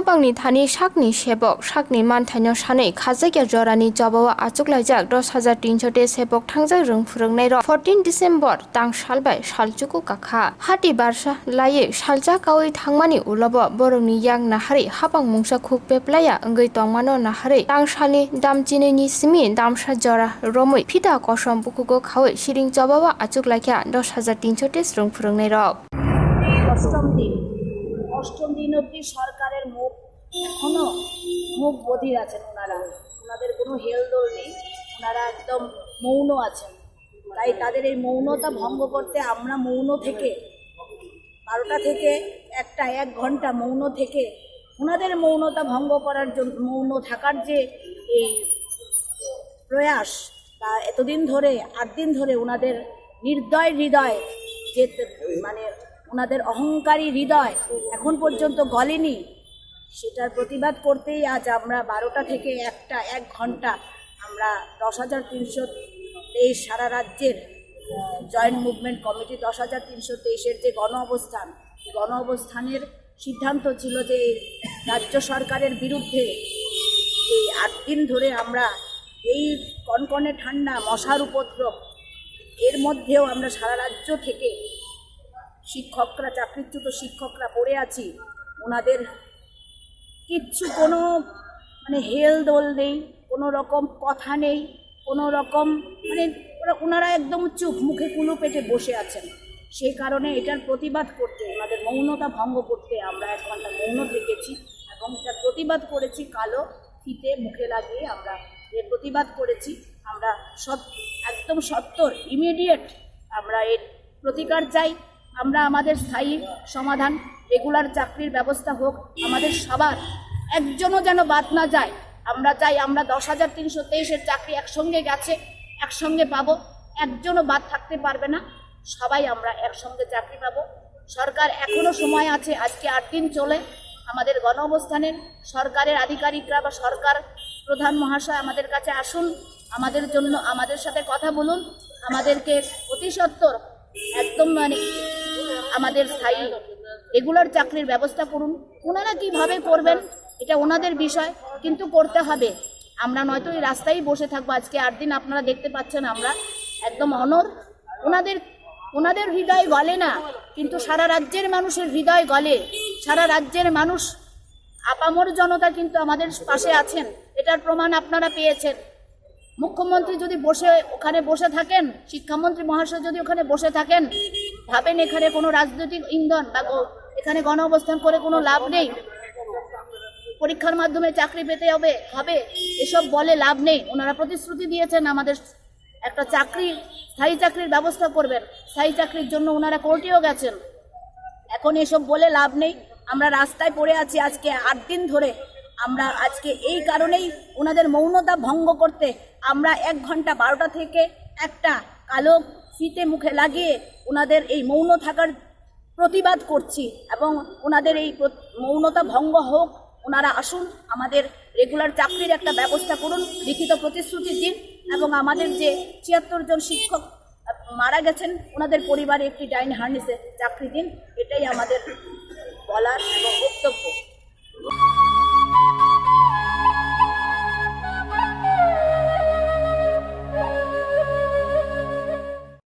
habangni thani sakni sebok sakni manthaino sanei khajagya jorani jobawa achuklaijak 10,300 sebok thangjak rung phurungnai ro 14 December tang salbai salchuku kakha hati barsa laye salja kawi thangmani ulobo borokni yang nahari habang mungsa khuk peplaya ngoi tongmano nahari tang salni damchini ni simi damsa jora romoi phita kosom bukugo khawi siring jobawa achuklaikha 10,300 rung phurungnai ro অষ্টম দিন অবধি সরকারের মুখ এখনো মুখ বধির আছেন। ওনাদের কোনো হেলদোল নেই, ওনারা একদম মৌন আছেন। তাই তাদের এই মৌনতা ভঙ্গ করতে আমরা মৌন থেকে 12টা থেকে 1 ঘন্টা মৌন থেকে ওনাদের মৌনতা ভঙ্গ করার জন্য মৌন থাকার যে এই প্রয়াস বা এতদিন ধরে 8 দিন ধরে ওনাদের নির্দয় হৃদয় যে মানে ওনাদের অহংকারী হৃদয় এখন পর্যন্ত গলেনি, সেটার প্রতিবাদ করতেই আজ আমরা 12টা থেকে 1 ঘন্টা আমরা 10,323 সারা রাজ্যের জয়েন্ট মুভমেন্ট কমিটি 10,323-এর যে গণ অবস্থানের সিদ্ধান্ত ছিল যে রাজ্য সরকারের বিরুদ্ধে এই 8 দিন ধরে আমরা এই কনকনে ঠান্ডা মশার উপদ্রব এর মধ্যেও আমরা সারা রাজ্য থেকে শিক্ষকরা চাকরিচ্যুত শিক্ষকরা পড়ে আছি। ওনাদের কিচ্ছু কোনো মানে হেলদোল নেই, কোনো রকম কথা নেই, কোনো রকম মানে ওনারা একদম চুপ, মুখে কুলু পেটে বসে আছেন। সেই কারণে এটার প্রতিবাদ করতে ওনাদের মৌনতা ভঙ্গ করতে আমরা 1 ঘন্টা মৌন থেকেছি এবং এটার প্রতিবাদ করেছি। কালো ফিতে মুখে লাগিয়ে আমরা এর প্রতিবাদ করেছি। আমরা একদম সত্তর ইমিডিয়েট আমরা এর প্রতিকার চাই। আমরা আমাদের স্থায়ী সমাধান রেগুলার চাকরির ব্যবস্থা হোক, আমাদের সবার একজনও যেন বাদ না যায়। আমরা চাই আমরা 10,323-এর চাকরি একসঙ্গে গেছে, একসঙ্গে পাবো, একজনও বাদ থাকতে পারবে না, সবাই আমরা একসঙ্গে চাকরি পাবো। সরকার এখনও সময় আছে, আজকে 8 দিন চলে আমাদের গণ অবস্থানের সরকারের আধিকারিকরা বা সরকার প্রধান মহাশয় আমাদের কাছে আসুন, আমাদের জন্য আমাদের সাথে কথা বলুন, আমাদেরকে অতি সত্বর একদম মানে আমাদের স্থায়ী রেগুলার চাকরির ব্যবস্থা করুন। ওনারা কীভাবে করবেন এটা ওনাদের বিষয়, কিন্তু করতে হবে। আমরা নয়তো এই রাস্তায় বসে থাকবো। আজকে 8 দিন আপনারা দেখতে পাচ্ছেন আমরা একদম অনর। ওনাদের হৃদয় গলে না, কিন্তু সারা রাজ্যের মানুষের হৃদয় গলে। সারা রাজ্যের মানুষ আপামর জনতা কিন্তু আমাদের পাশে আছেন, এটার প্রমাণ আপনারা পেয়েছেন। মুখ্যমন্ত্রী যদি ওখানে বসে থাকেন, শিক্ষামন্ত্রী মহাশয় যদি ওখানে বসে থাকেন, ভাবেন এখানে কোনো রাজনৈতিক ইন্ধন বা এখানে গণ অবস্থান করে কোনো লাভ নেই, পরীক্ষার মাধ্যমে চাকরি পেতে হবে এসব বলে লাভ নেই। ওনারা প্রতিশ্রুতি দিয়েছেন আমাদের একটা স্থায়ী চাকরির ব্যবস্থা করবেন, স্থায়ী চাকরির জন্য ওনারা কোর্টেও গেছেন। এখন এসব বলে লাভ নেই, আমরা রাস্তায় পড়ে আছি আজকে 8 দিন ধরে। আমরা আজকে এই কারণেই ওনাদের মৌনতা ভঙ্গ করতে আমরা 1 ঘন্টা 12টা থেকে 1টা কালো ফিতে মুখে লাগিয়ে ওনাদের এই মৌন থাকার প্রতিবাদ করছি এবং ওনাদের এই মৌনতা ভঙ্গ হোক। ওনারা আসুন, আমাদের রেগুলার চাকরির একটা ব্যবস্থা করুন, লিখিত প্রতিশ্রুতি দিন এবং আমাদের যে 76 জন শিক্ষক মারা গেছেন ওনাদের পরিবারে একটি ডাইন হার্নেসে চাকরি দিন। এটাই আমাদের বলার এবং বক্তব্য।